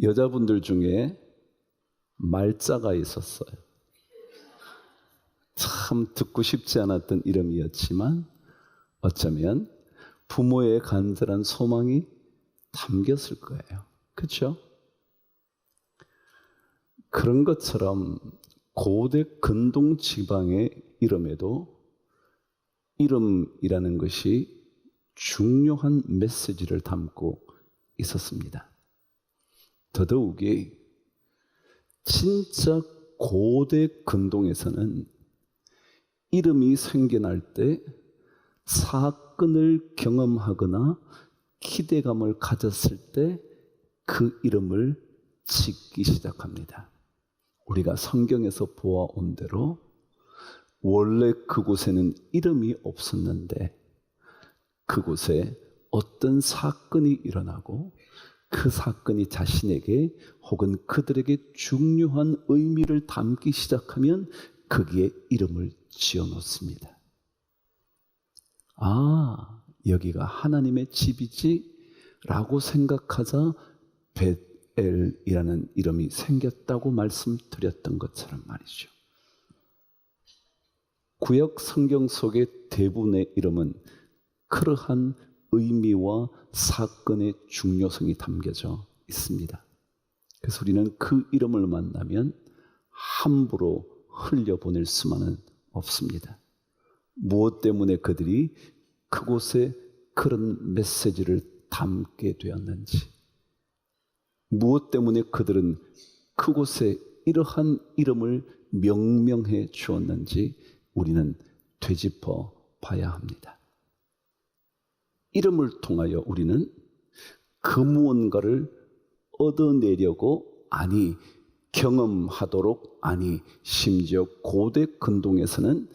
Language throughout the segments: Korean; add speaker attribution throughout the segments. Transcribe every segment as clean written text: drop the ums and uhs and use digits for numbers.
Speaker 1: 여자분들 중에 말자가 있었어요. 참 듣고 싶지 않았던 이름이었지만 어쩌면 부모의 간절한 소망이 담겼을 거예요. 그렇죠? 그런 것처럼 고대 근동 지방의 이름에도 이름이라는 것이 중요한 메시지를 담고 있었습니다. 더더욱이 진짜 고대 근동에서는 이름이 생겨날 때 사건을 경험하거나 기대감을 가졌을 때 그 이름을 짓기 시작합니다. 우리가 성경에서 보아온 대로 원래 그곳에는 이름이 없었는데 그곳에 어떤 사건이 일어나고 그 사건이 자신에게 혹은 그들에게 중요한 의미를 담기 시작하면 거기에 이름을 지어놓습니다. 아, 여기가 하나님의 집이지 라고 생각하자 벳엘이라는 이름이 생겼다고 말씀드렸던 것처럼 말이죠. 구약 성경 속의 대부분의 이름은 그러한 의미와 사건의 중요성이 담겨져 있습니다. 그래서 우리는 그 이름을 만나면 함부로 흘려보낼 수만은 없습니다. 무엇 때문에 그들이 그곳에 그런 메시지를 담게 되었는지, 무엇 때문에 그들은 그곳에 이러한 이름을 명명해 주었는지 우리는 되짚어 봐야 합니다. 이름을 통하여 우리는 그 무언가를 얻어내려고, 아니 경험하도록, 아니 심지어 고대 근동에서는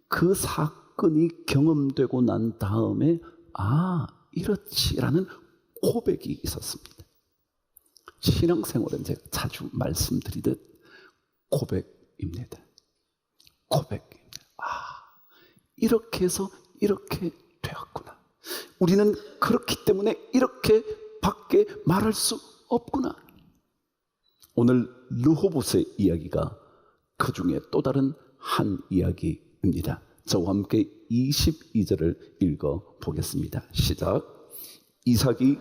Speaker 1: 그 사건이 경험되고 난 다음에 아, 이렇지라는 고백이 있었습니다. 신앙생활은 제가 자주 말씀드리듯 고백입니다. 고백입니다. 아, 이렇게 해서 이렇게 되었구나. 우리는 그렇기 때문에 이렇게 밖에 말할 수 없구나. 오늘 르호봇의 이야기가 그 중에 또 다른 한 이야기입니다. 저와 함께 22절을 읽어보겠습니다. 시작. 이삭이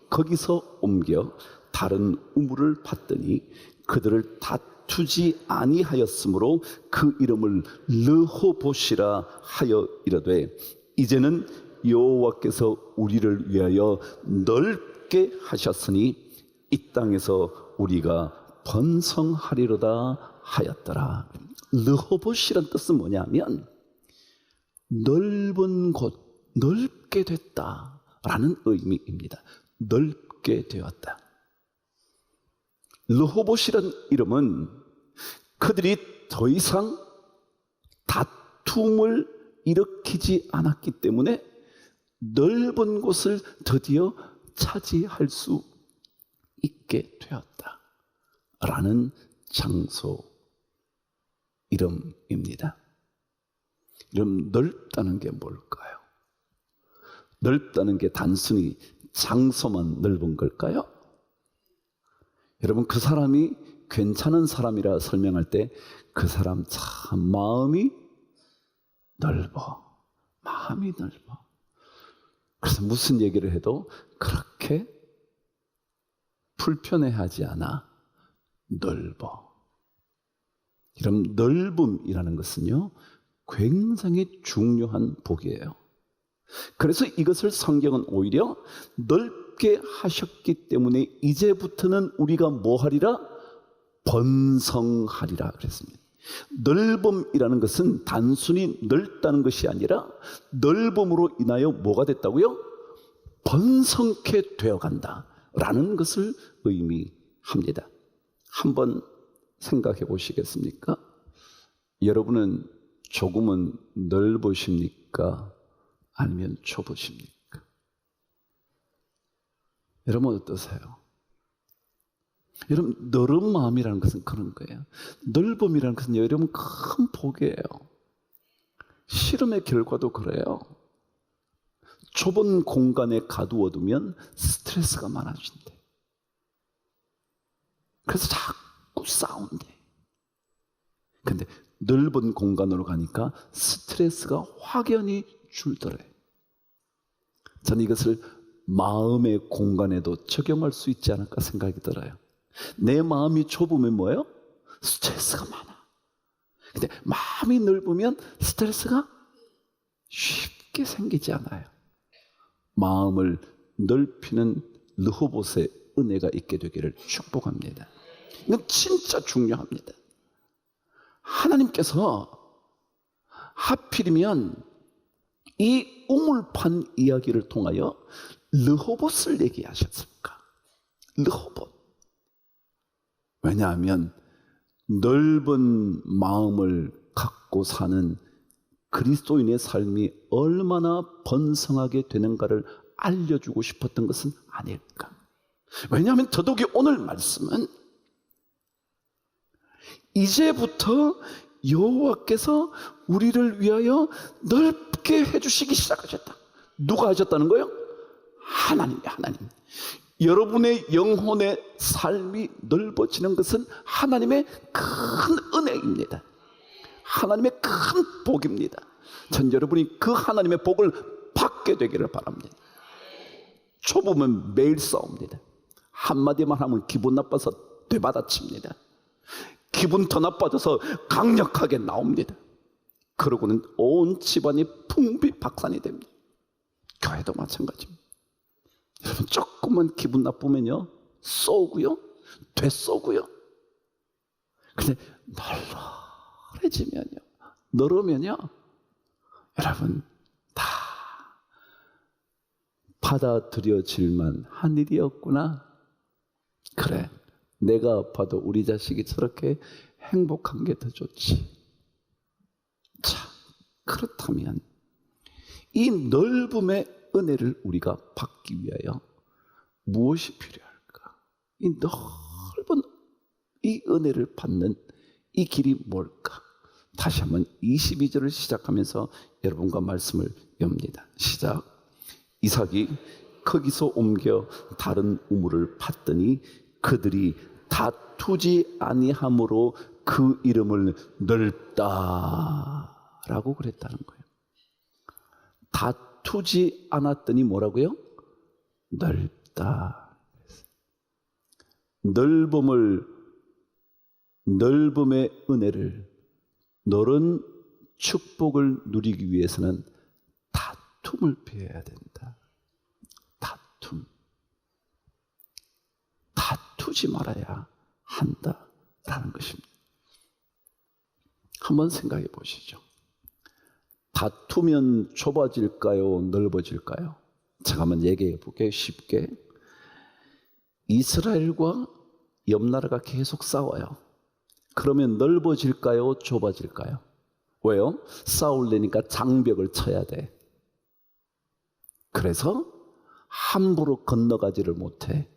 Speaker 1: 거기서 옮겨 다른 우물을 팠더니 그들을 다투지 아니하였으므로 그 이름을 르호봇이라 하여 이르되 이제는 여호와께서 우리를 위하여 넓게 하셨으니 이 땅에서 우리가 번성하리로다 하였더라. 르호봇이란 뜻은 뭐냐면 넓은 곳, 넓게 됐다라는 의미입니다. 넓게 되었다. 르호봇이란 이름은 그들이 더 이상 다툼을 일으키지 않았기 때문에 넓은 곳을 드디어 차지할 수 있게 되었다라는 장소 이름입니다. 이름 넓다는 게 뭘까요? 넓다는 게 단순히 장소만 넓은 걸까요? 여러분, 그 사람이 괜찮은 사람이라 설명할 때 그 사람 참 마음이 넓어. 마음이 넓어. 그래서 무슨 얘기를 해도 그렇게 불편해하지 않아. 넓어. 이런 넓음이라는 것은요, 굉장히 중요한 복이에요. 그래서 이것을 성경은 오히려 넓게 하셨기 때문에 이제부터는 우리가 뭐 하리라? 번성하리라 그랬습니다. 넓음이라는 것은 단순히 넓다는 것이 아니라 넓음으로 인하여 뭐가 됐다고요? 번성케 되어간다라는 것을 의미합니다. 한번 생각해 보시겠습니까? 여러분은 조금은 넓으십니까? 아니면 좁으십니까? 여러분 어떠세요? 여러분, 넓은 마음이라는 것은 그런 거예요. 넓음이라는 것은 여러분 큰 복이에요. 실험의 결과도 그래요. 좁은 공간에 가두어두면 스트레스가 많아진대. 그래서 자꾸 싸운대. 근데 넓은 공간으로 가니까 스트레스가 확연히 줄더래. 저는 이것을 마음의 공간에도 적용할 수 있지 않을까 생각이 들어요. 내 마음이 좁으면 뭐예요? 스트레스가 많아. 근데 마음이 넓으면 스트레스가 쉽게 생기지 않아요. 마음을 넓히는 르호봇의 은혜가 있게 되기를 축복합니다. 이건 진짜 중요합니다. 하나님께서 하필이면 이 우물판 이야기를 통하여 르호봇을 얘기하셨습니까? 르호봇. 왜냐하면 넓은 마음을 갖고 사는 그리스도인의 삶이 얼마나 번성하게 되는가를 알려주고 싶었던 것은 아닐까. 왜냐하면 더더욱이 오늘 말씀은 이제부터 여호와께서 우리를 위하여 넓게 해주시기 시작하셨다. 누가 하셨다는 거예요? 하나님. 여러분의 영혼의 삶이 넓어지는 것은 하나님의 큰 은혜입니다. 하나님의 큰 복입니다. 전 여러분이 그 하나님의 복을 받게 되기를 바랍니다. 좁으면 매일 싸웁니다. 한마디만 하면 기분 나빠서 되받아칩니다. 기분 더 나빠져서 강력하게 나옵니다. 그러고는 온 집안이 풍비박산이 됩니다. 교회도 마찬가지입니다. 여러분 조금만 기분 나쁘면요 쏘고요 되쏘고요. 근데 널어지면요 여러분 다 받아들여질만 한 일이었구나. 그래, 내가 아파도 우리 자식이 저렇게 행복한 게 더 좋지. 자, 그렇다면 이 넓음의 은혜를 우리가 받기 위하여 무엇이 필요할까? 이 넓은 이 은혜를 받는 이 길이 뭘까? 다시 한번 22절을 시작하면서 여러분과 말씀을 엽니다. 시작. 이삭이 거기서 옮겨 다른 우물을 팠더니 그들이 다투지 아니함으로 그 이름을 넓다라고 그랬다는 거예요. 다투지 않았더니 뭐라고요? 넓다. 넓음의 은혜를, 넓은 축복을 누리기 위해서는 다툼을 피해야 된다. 다투지 말아야 한다라는 것입니다. 한번 생각해 보시죠. 다투면 좁아질까요? 넓어질까요? 제가 한번 얘기해 볼게요. 쉽게. 이스라엘과 옆 나라가 계속 싸워요. 그러면 넓어질까요? 좁아질까요? 왜요? 싸우려니까 장벽을 쳐야 돼. 그래서 함부로 건너가지를 못해.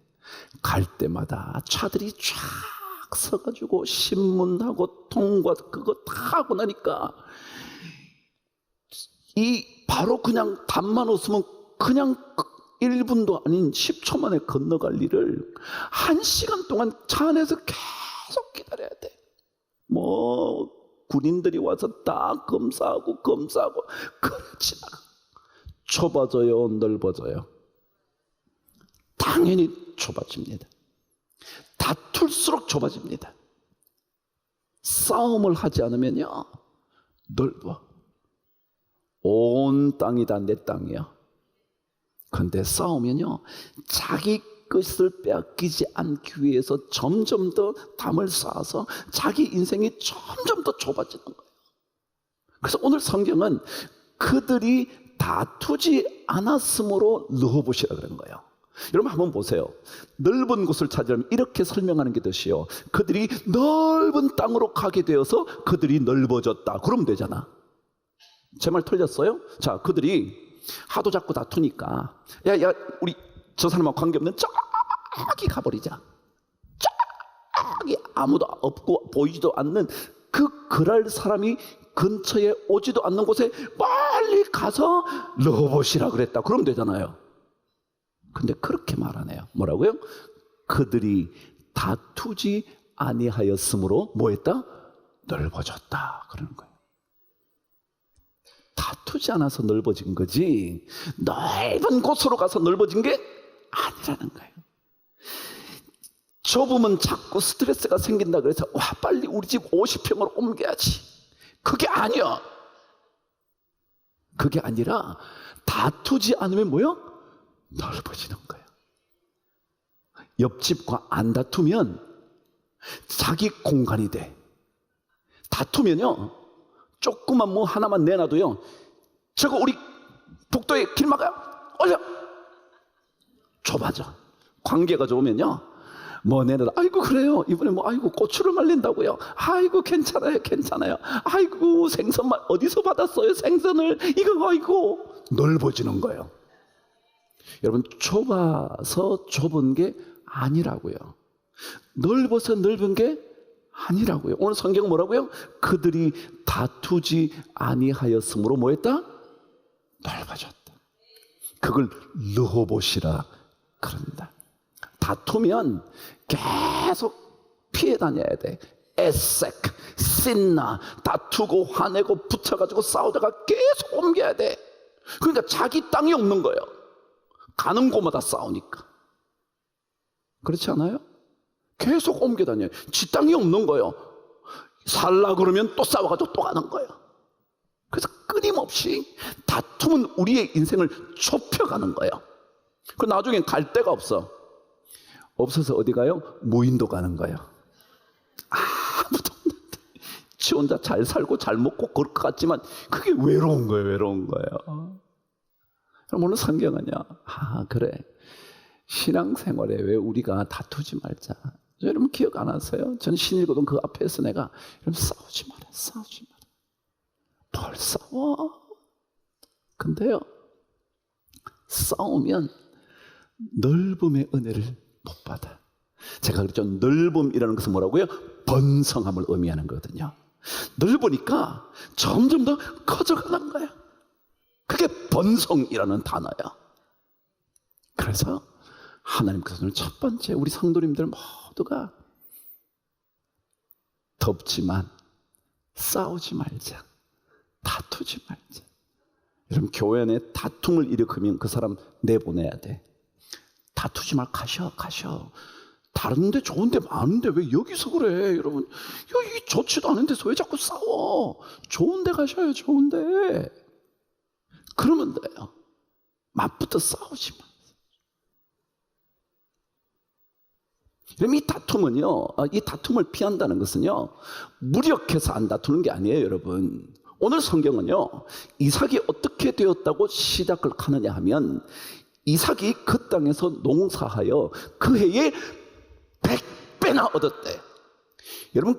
Speaker 1: 갈 때마다 차들이 쫙 서가지고 신문하고 통과 그거 다 하고 나니까 바로 그냥 답만 없으면 그냥 1분도 아닌 10초 만에 건너갈 일을 1시간 동안 차 안에서 계속 기다려야 돼. 군인들이 와서 다 검사하고 그래 지나가. 좁아져요, 넓어져요? 당연히 좁아집니다. 다툴수록 좁아집니다. 싸움을 하지 않으면요 넓어. 온 땅이 다 내 땅이야. 그런데 싸우면요 자기 것을 빼앗기지 않기 위해서 점점 더 담을 쌓아서 자기 인생이 점점 더 좁아지는 거예요. 그래서 오늘 성경은 그들이 다투지 않았으므로 르호봇이라 그런 거예요. 여러분 한번 보세요. 넓은 곳을 찾으려면 이렇게 설명하는 게 더 쉬워. 그들이 넓은 땅으로 가게 되어서 그들이 넓어졌다. 그러면 되잖아. 제 말 틀렸어요? 자, 그들이 하도 자꾸 다투니까 야 우리 저 사람하고 관계없는 저기 가버리자. 저기 아무도 없고 보이지도 않는 그 그랄 사람이 근처에 오지도 않는 곳에 멀리 가서 르호봇이라 그랬다. 그러면 되잖아요. 근데 그렇게 말하네요. 뭐라고요? 그들이 다투지 아니하였으므로 뭐했다? 넓어졌다 그러는 거예요. 다투지 않아서 넓어진 거지 넓은 곳으로 가서 넓어진 게 아니라는 거예요. 좁으면 자꾸 스트레스가 생긴다 그래서 와 빨리 우리 집 50평으로 옮겨야지. 그게 아니야. 그게 아니라 다투지 않으면 뭐요? 넓어지는 거예요. 옆집과 안 다투면 자기 공간이 돼. 다투면요 조그만 뭐 하나만 내놔도요 저거 우리 복도에 길 막아요. 올려. 좁아져. 관계가 좋으면요 뭐 내놔도 아이고 그래요 이번에 뭐 아이고 고추를 말린다고요. 아이고 괜찮아요 괜찮아요. 아이고 생선 어디서 받았어요 생선을. 이거 아이고 넓어지는 거예요. 여러분 좁아서 좁은 게 아니라고요. 넓어서 넓은 게 아니라고요. 오늘 성경 뭐라고요? 그들이 다투지 아니하였으므로 뭐했다? 넓어졌다. 그걸 르호봇이라 그런다. 다투면 계속 피해 다녀야 돼. 에색, 신나, 다투고 화내고 붙여가지고 싸우다가 계속 옮겨야 돼. 그러니까 자기 땅이 없는 거예요. 가는 곳마다 싸우니까. 그렇지 않아요? 계속 옮겨 다녀요. 지 땅이 없는 거예요. 살라 그러면 또 싸워가지고 또 가는 거예요. 그래서 끊임없이 다툼은 우리의 인생을 좁혀가는 거예요. 그 나중엔 갈 데가 없어서 어디 가요? 무인도 가는 거예요. 아무도 없는데 지 혼자 잘 살고 잘 먹고 그럴 것 같지만 그게 외로운 거예요. 외로운 거예요. 그럼 오늘 성경은요 그래 신앙생활에 왜 우리가 다투지 말자. 여러분 기억 안 하세요? 저는 신일고등 그 앞에서 내가 여러분 싸우지 마라 싸우지 마라. 뭘 싸워? 근데요 싸우면 넓음의 은혜를 못 받아. 제가 그랬죠. 넓음이라는 것은 뭐라고요? 번성함을 의미하는 거거든요. 넓으니까 점점 더 커져가는 거예요. 그게 번성이라는 단어야. 그래서 하나님께서 오늘 첫 번째 우리 성도님들 모두가 덥지만 싸우지 말자. 다투지 말자. 여러분 교회 안에 다툼을 일으키면 그 사람 내보내야 돼. 다투지 말 가셔. 다른 데 좋은 데 많은데 왜 여기서 그래 여러분. 여기 좋지도 않은 데서 왜 자꾸 싸워. 좋은 데 가셔요. 좋은 데. 그러면 돼요. 맞부터 싸우지 마. 이 다툼은요, 이 다툼을 피한다는 것은요, 무력해서 안 다투는 게 아니에요, 여러분. 오늘 성경은요, 이삭이 어떻게 되었다고 시작을 하느냐 하면, 이삭이 그 땅에서 농사하여 그 해에 100배나 얻었대. 여러분,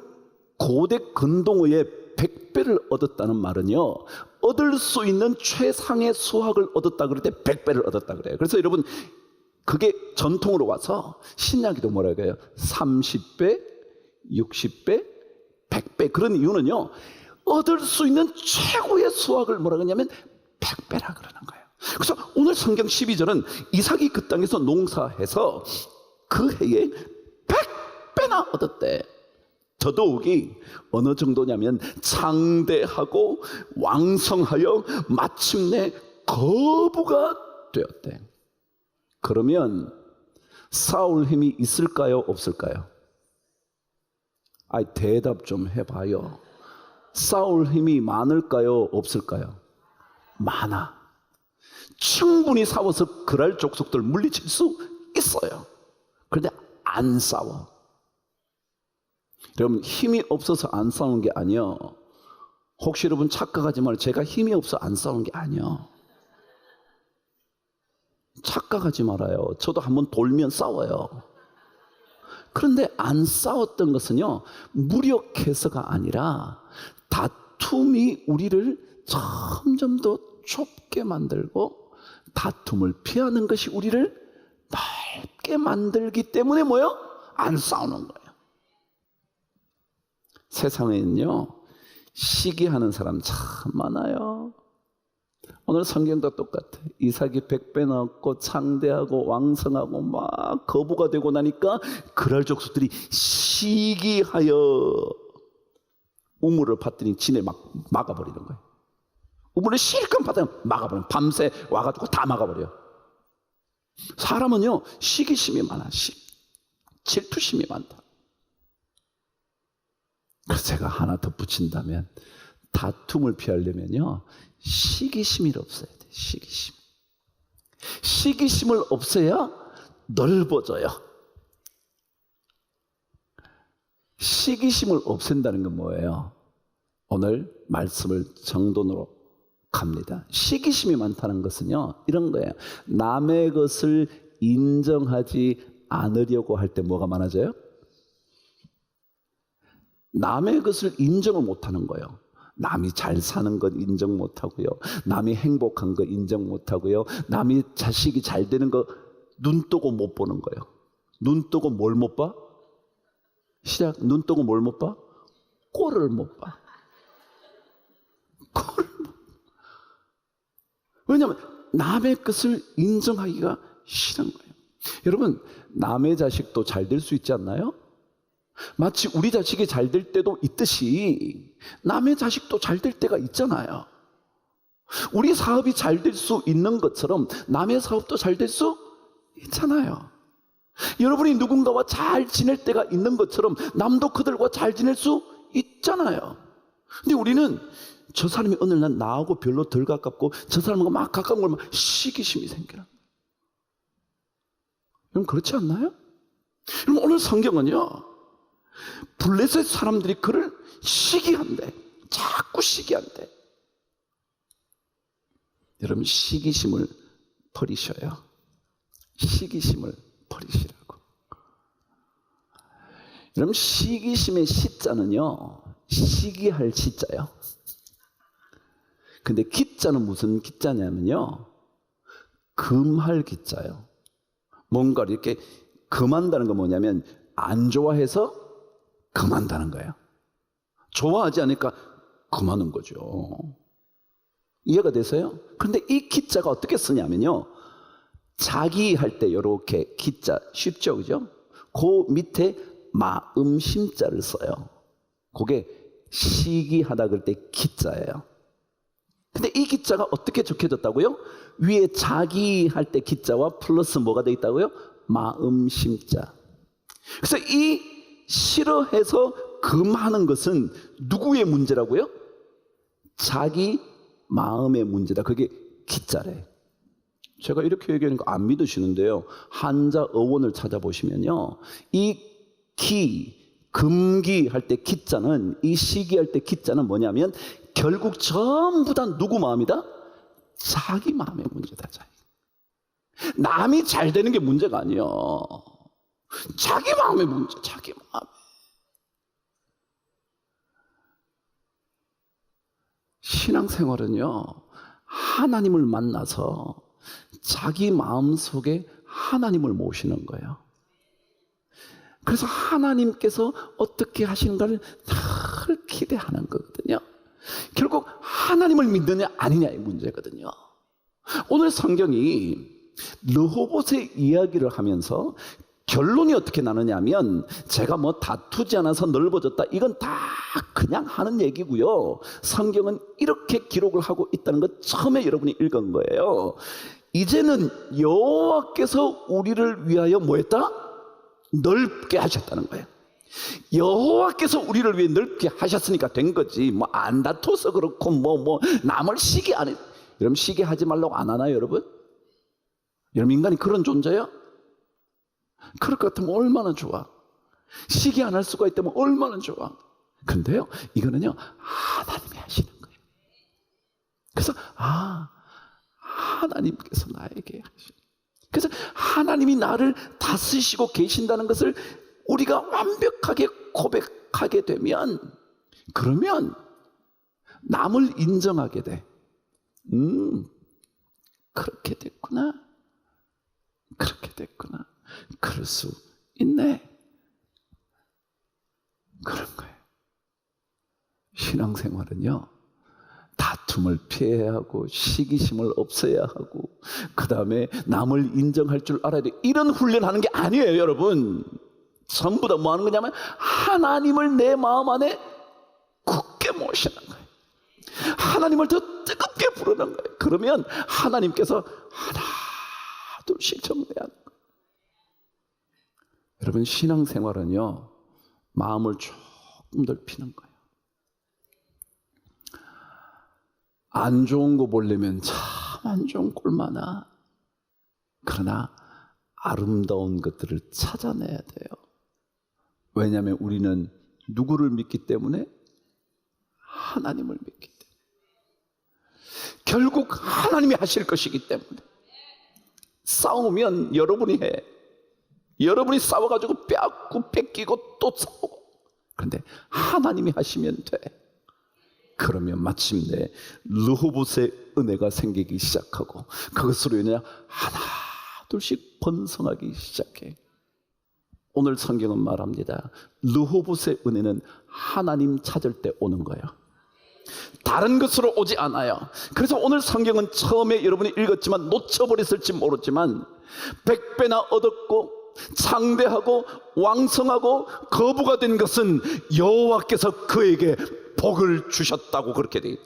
Speaker 1: 고대 근동어에 100배를 얻었다는 말은요, 얻을 수 있는 최상의 수확을 얻었다 그럴 때 100배를 얻었다 그래요. 그래서 여러분, 그게 전통으로 와서 신약에도 뭐라고 해요? 30배, 60배, 100배. 그런 이유는요, 얻을 수 있는 최고의 수확을 뭐라고 하냐면 100배라 그러는 거예요. 그래서 오늘 성경 12절은 이삭이 그 땅에서 농사해서 그 해에 100배나 얻었대. 더더욱이 어느 정도냐면 장대하고 왕성하여 마침내 거부가 되었대. 그러면 싸울 힘이 있을까요? 없을까요? 대답 좀 해봐요. 싸울 힘이 많을까요? 없을까요? 많아. 충분히 싸워서 그랄 족속들 물리칠 수 있어요. 그런데 안 싸워. 여러분 힘이 없어서 안 싸우는 게 아니요. 혹시 여러분 착각하지 말고 제가 힘이 없어 안 싸우는 게 아니요. 착각하지 말아요. 저도 한번 돌면 싸워요. 그런데 안 싸웠던 것은요, 무력해서가 아니라 다툼이 우리를 점점 더 좁게 만들고 다툼을 피하는 것이 우리를 넓게 만들기 때문에 뭐요? 안 싸우는 거예요. 세상에는요, 시기하는 사람 참 많아요. 오늘 성경도 똑같아. 이삭이 100배 낳았고 창대하고 왕성하고 막 거부가 되고 나니까 그랄 족속들이 시기하여 우물을 팠더니 진에 막 막아버리는 거예요. 우물을 실컷 파면 막아버려. 밤새 와가지고 다 막아버려. 사람은요 시기심이 많아. 질투심이 많다. 그래서 제가 하나 덧붙인다면 다툼을 피하려면요 시기심이 없어야 돼. 시기심을 없애야 넓어져요. 시기심을 없앤다는 건 뭐예요? 오늘 말씀을 정돈으로 갑니다. 시기심이 많다는 것은요 이런 거예요. 남의 것을 인정하지 않으려고 할 때 뭐가 많아져요? 남의 것을 인정을 못하는 거예요. 남이 잘 사는 것 인정 못하고요, 남이 행복한 거 인정 못하고요, 남이 자식이 잘 되는 거 눈 뜨고 못 보는 거예요. 눈 뜨고 뭘 못 봐? 시작. 눈 뜨고 뭘 못 봐? 꼴을 못 봐. 꼴을 못 봐. 왜냐하면 남의 것을 인정하기가 싫은 거예요. 여러분, 남의 자식도 잘 될 수 있지 않나요? 마치 우리 자식이 잘 될 때도 있듯이 남의 자식도 잘 될 때가 있잖아요. 우리 사업이 잘 될 수 있는 것처럼 남의 사업도 잘 될 수 있잖아요. 여러분이 누군가와 잘 지낼 때가 있는 것처럼 남도 그들과 잘 지낼 수 있잖아요. 근데 우리는 저 사람이 어느 날 나하고 별로 덜 가깝고 저 사람과 막 가까운 걸 막 시기심이 생겨요. 여러분 그렇지 않나요? 여러분 오늘 성경은요 블레셋 사람들이 그를 시기한대. 자꾸 시기한대. 여러분 시기심을 버리셔요. 시기심을 버리시라고. 여러분 시기심의 시자는요 시기할 시자예요. 근데 기자는 무슨 기자냐면요 금할 기자예요. 뭔가를 이렇게 금한다는 건 뭐냐면 안 좋아해서 금한다는 거예요. 좋아하지 않으니까 금하는 거죠. 이해가 되세요? 그런데 이 기자가 어떻게 쓰냐면요 자기 할 때 이렇게 기자 쉽죠, 그죠? 그 밑에 마음심자를 써요. 그게 시기하다 그럴 때 기자예요. 근데 이 기자가 어떻게 적혀졌다고요? 위에 자기 할 때 기자와 플러스 뭐가 돼 있다고요? 마음심자. 그래서 이 싫어해서 금하는 것은 누구의 문제라고요? 자기 마음의 문제다. 그게 기자래. 제가 이렇게 얘기하는 거 안 믿으시는데요 한자 어원을 찾아보시면요 이 금기 할 때 기자는 이 시기할 때 기자는 뭐냐면 결국 전부 다 누구 마음이다? 자기 마음의 문제다. 자기. 남이 잘 되는 게 문제가 아니에요. 자기 마음의 문제. 자기 마음. 신앙생활은요 하나님을 만나서 자기 마음속에 하나님을 모시는 거예요. 그래서 하나님께서 어떻게 하시는가를 늘 기대하는 거거든요. 결국 하나님을 믿느냐 아니냐의 문제거든요. 오늘 성경이 르호봇의 이야기를 하면서 결론이 어떻게 나느냐 하면 제가 뭐 다투지 않아서 넓어졌다 이건 다 그냥 하는 얘기고요. 성경은 이렇게 기록을 하고 있다는 것 처음에 여러분이 읽은 거예요. 이제는 여호와께서 우리를 위하여 뭐 했다? 넓게 하셨다는 거예요. 여호와께서 우리를 위해 넓게 하셨으니까 된 거지. 뭐 안 다퉈서 그렇고 뭐 남을 시기 안 해. 여러분 시기하지 말라고 안 하나요, 여러분? 여러분 인간이 그런 존재야? 그럴 것 같으면 얼마나 좋아. 시기 안 할 수가 있다면 얼마나 좋아. 근데요 이거는요 하나님이 하시는 거예요. 그래서 하나님께서 나에게 하시는. 그래서 하나님이 나를 다스리시고 계신다는 것을 우리가 완벽하게 고백하게 되면 그러면 남을 인정하게 돼. 그렇게 됐구나. 그렇게 됐구나. 그럴 수 있네. 그런 거예요. 신앙생활은요 다툼 다툼을 피해야 하고 시기심을 없애야 하고 그 다음에 남을 인정할 줄 알아야 돼. 이런 훈련하는 게 아니에요, 여러분. 전부 다 뭐 하는 거냐면 하나님을 내 마음 안에 굳게 모시는 거예요. 하나님을 더 뜨겁게 부르는 거예요. 그러면 하나님께서 하나 둘씩 정리하는 거예요. 여러분, 신앙생활은요, 마음을 조금 넓히는 거예요. 안 좋은 거 보려면 참 안 좋은 꼴 많아. 그러나 아름다운 것들을 찾아내야 돼요. 왜냐하면 우리는 누구를 믿기 때문에? 하나님을 믿기 때문에. 결국 하나님이 하실 것이기 때문에. 싸우면 여러분이 해. 여러분이 싸워가지고 빼앗고 뺏기고 또 싸우고. 그런데 하나님이 하시면 돼. 그러면 마침내 르호봇의 은혜가 생기기 시작하고 그것으로 인해 하나 둘씩 번성하기 시작해. 오늘 성경은 말합니다. 르호봇의 은혜는 하나님 찾을 때 오는 거예요. 다른 것으로 오지 않아요. 그래서 오늘 성경은 처음에 여러분이 읽었지만 놓쳐버렸을지 모르지만 100배나 얻었고 창대하고 왕성하고 거부가 된 것은 여호와께서 그에게 복을 주셨다고 그렇게 돼 있어요.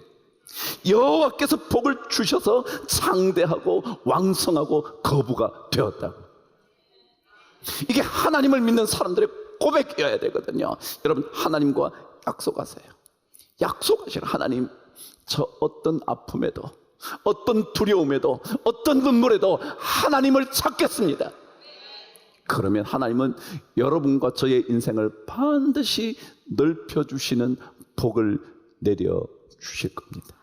Speaker 1: 여호와께서 복을 주셔서 창대하고 왕성하고 거부가 되었다고. 이게 하나님을 믿는 사람들의 고백이어야 되거든요. 여러분, 하나님과 약속하세요. 약속하시라. 하나님, 저 어떤 아픔에도 어떤 두려움에도 어떤 눈물에도 하나님을 찾겠습니다. 그러면 하나님은 여러분과 저의 인생을 반드시 넓혀주시는 복을 내려주실 겁니다.